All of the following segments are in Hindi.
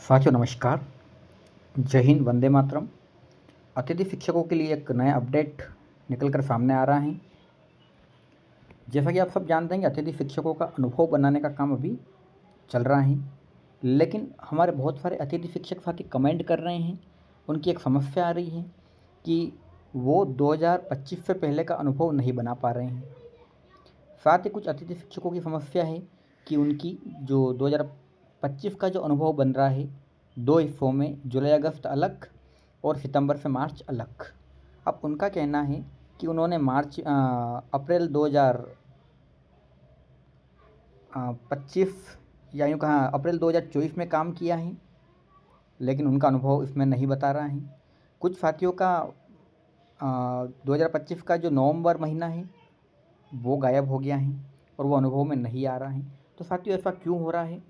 साथियों नमस्कार। जय हिंद, वंदे मातरम। अतिथि शिक्षकों के लिए एक नया अपडेट निकल कर सामने आ रहा है। जैसा कि आप सब जानते हैं कि अतिथि शिक्षकों का अनुभव बनाने का काम अभी चल रहा है, लेकिन हमारे बहुत सारे अतिथि शिक्षक साथी कमेंट कर रहे हैं। उनकी एक समस्या आ रही है कि वो 2025 से पहले का अनुभव नहीं बना पा रहे हैं। साथ ही कुछ अतिथि शिक्षकों की समस्या है कि उनकी जो 2025 का जो अनुभव बन रहा है, दो हिस्सों में, जुलाई अगस्त अलग और सितंबर से मार्च अलग। अब उनका कहना है कि उन्होंने अप्रैल 2025 या यूँ कहा अप्रैल 2024 में काम किया है, लेकिन उनका अनुभव इसमें नहीं बता रहा है। कुछ साथियों का 2025 का जो नवंबर महीना है वो गायब हो गया है और वो अनुभव में नहीं आ रहा है। तो साथियों ऐसा क्यों हो रहा है,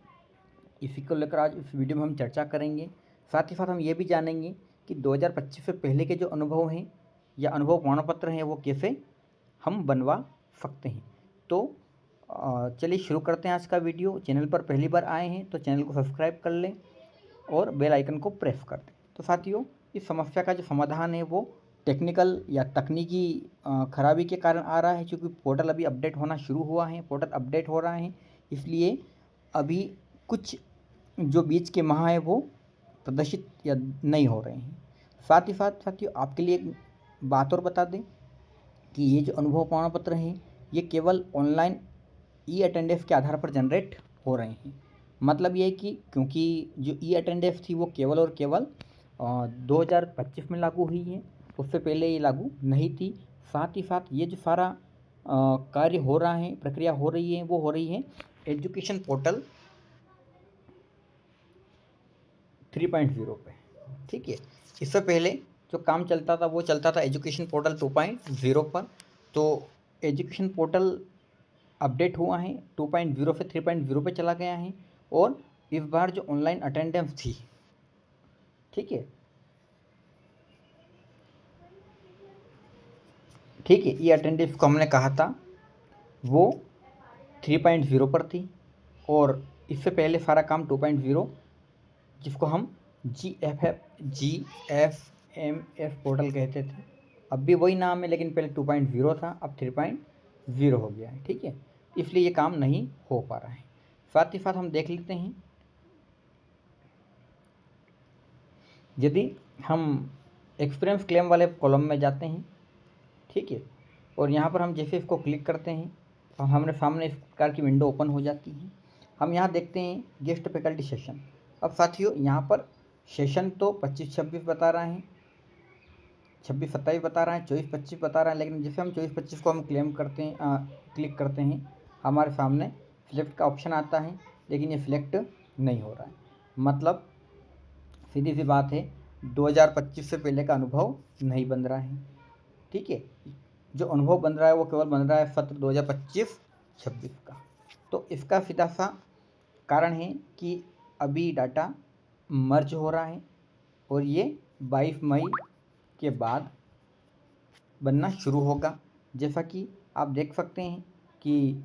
इसी को लेकर आज इस वीडियो में हम चर्चा करेंगे। साथ ही साथ हम ये भी जानेंगे कि 2025 से पहले के जो अनुभव हैं या अनुभव प्रमाण पत्र हैं वो कैसे हम बनवा सकते हैं। तो चलिए शुरू करते हैं आज का वीडियो। चैनल पर पहली बार आए हैं तो चैनल को सब्सक्राइब कर लें और बेल आइकन को प्रेस कर दें। तो साथियों, इस समस्या का जो समाधान है वो टेक्निकल या तकनीकी खराबी के कारण आ रहा है, क्योंकि पोर्टल अभी अपडेट होना शुरू हुआ है, पोर्टल अपडेट हो रहा है, इसलिए अभी कुछ जो बीच के माह है वो प्रदर्शित या नहीं हो रहे हैं। साथ ही साथ साथियों, आपके लिए एक बात और बता दें कि ये जो अनुभव प्रमाण पत्र हैं ये केवल ऑनलाइन ई अटेंडेंस के आधार पर जनरेट हो रहे हैं। मतलब ये है कि क्योंकि जो ई अटेंडेंस थी वो केवल और केवल 2025 में लागू हुई है, उससे पहले ये लागू नहीं थी। साथ ही साथ ये जो सारा कार्य हो रहा है, प्रक्रिया हो रही है, वो हो रही है एजुकेशन पोर्टल 3.0 पे। ठीक है, इससे पहले जो काम चलता था वो चलता था एजुकेशन पोर्टल 2.0 पर। तो एजुकेशन पोर्टल अपडेट हुआ है, 2.0 से 3.0 पे चला गया है। और इस बार जो ऑनलाइन अटेंडेंस थी, ठीक है, ये अटेंडेंस को हमने कहा था वो 3.0 पर थी, और इससे पहले सारा काम 2.0, जिसको हम GFMS पोर्टल कहते थे, अब भी वही नाम है, लेकिन पहले 2.0 था, अब 3.0 हो गया है। ठीक है, इसलिए ये काम नहीं हो पा रहा है। साथ ही साथ हम देख लेते हैं, यदि हम एक्सपीरियंस क्लेम वाले कॉलम में जाते हैं, ठीक है, और यहाँ पर हम जैसे इसको क्लिक करते हैं तो हमारे सामने इस प्रकार की विंडो ओपन हो जाती है। हम यहाँ देखते हैं गेस्ट फैकल्टी सेशन। अब साथियों, यहाँ पर सेशन तो 25-26 बता रहा है, 26-27 बता रहा है, 24-25 बता रहा है, लेकिन जैसे हम 24-25 को हम क्लेम करते हैं, क्लिक करते हैं, हमारे सामने सिलेक्ट का ऑप्शन आता है, लेकिन ये सिलेक्ट नहीं हो रहा है। मतलब सीधी सी बात है, 2025 से पहले का अनुभव नहीं बन रहा है। ठीक है, जो अनुभव बन रहा है वो केवल बन रहा है सत्र 2025-26 का। तो इसका सीधा सा कारण है कि अभी डाटा मर्ज हो रहा है और ये 22 मई के बाद बनना शुरू होगा। जैसा कि आप देख सकते हैं कि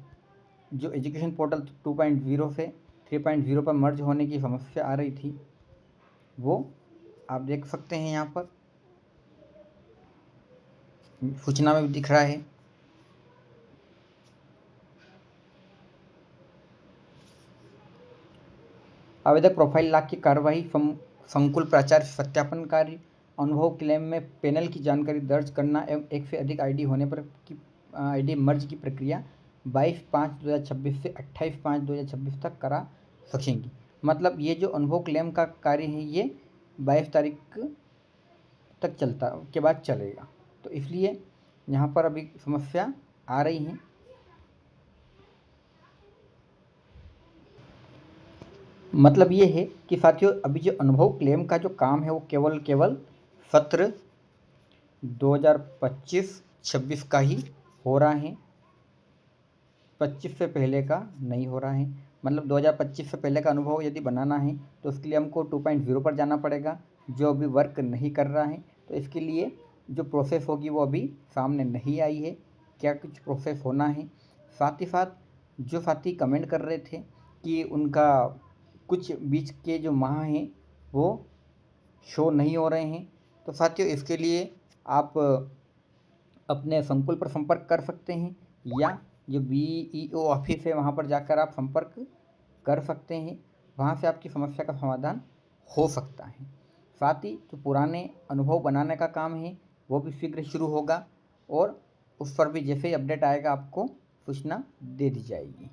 जो एजुकेशन पोर्टल 2.0 से 3.0 पर मर्ज होने की समस्या आ रही थी, वो आप देख सकते हैं यहाँ पर सूचना में भी दिख रहा है। आवेदक प्रोफाइल लाग की कार्रवाई, संकुल प्राचार्य सत्यापन कार्य, अनुभव क्लेम में पैनल की जानकारी दर्ज करना एवं एक से अधिक आईडी होने पर की आईडी मर्ज की प्रक्रिया 22/5/2026 से 28/5/2026 तक करा सकेंगी। मतलब ये जो अनुभव क्लेम का कार्य है ये 22 तारीख तक के बाद चलेगा। तो इसलिए यहाँ पर अभी समस्या आ रही है। मतलब ये है कि साथियों, अभी जो अनुभव क्लेम का जो काम है वो केवल सत्र 2025-26 का ही हो रहा है, 25 से पहले का नहीं हो रहा है। मतलब 2025 से पहले का अनुभव यदि बनाना है तो उसके लिए हमको 2.0 पर जाना पड़ेगा, जो अभी वर्क नहीं कर रहा है। तो इसके लिए जो प्रोसेस होगी वो अभी सामने नहीं आई है, क्या कुछ प्रोसेस होना है। साथ ही साथ जो साथी कमेंट कर रहे थे कि उनका कुछ बीच के जो माह हैं वो शो नहीं हो रहे हैं। तो साथियों इसके लिए आप अपने संकुल पर संपर्क कर सकते हैं या जो BEO ऑफिस है वहाँ पर जाकर आप संपर्क कर सकते हैं। वहाँ से आपकी समस्या का समाधान हो सकता है। साथ ही जो पुराने अनुभव बनाने का काम है वो भी शीघ्र शुरू होगा और उस पर भी जैसे ही अपडेट आएगा आपको सूचना दे दी जाएगी।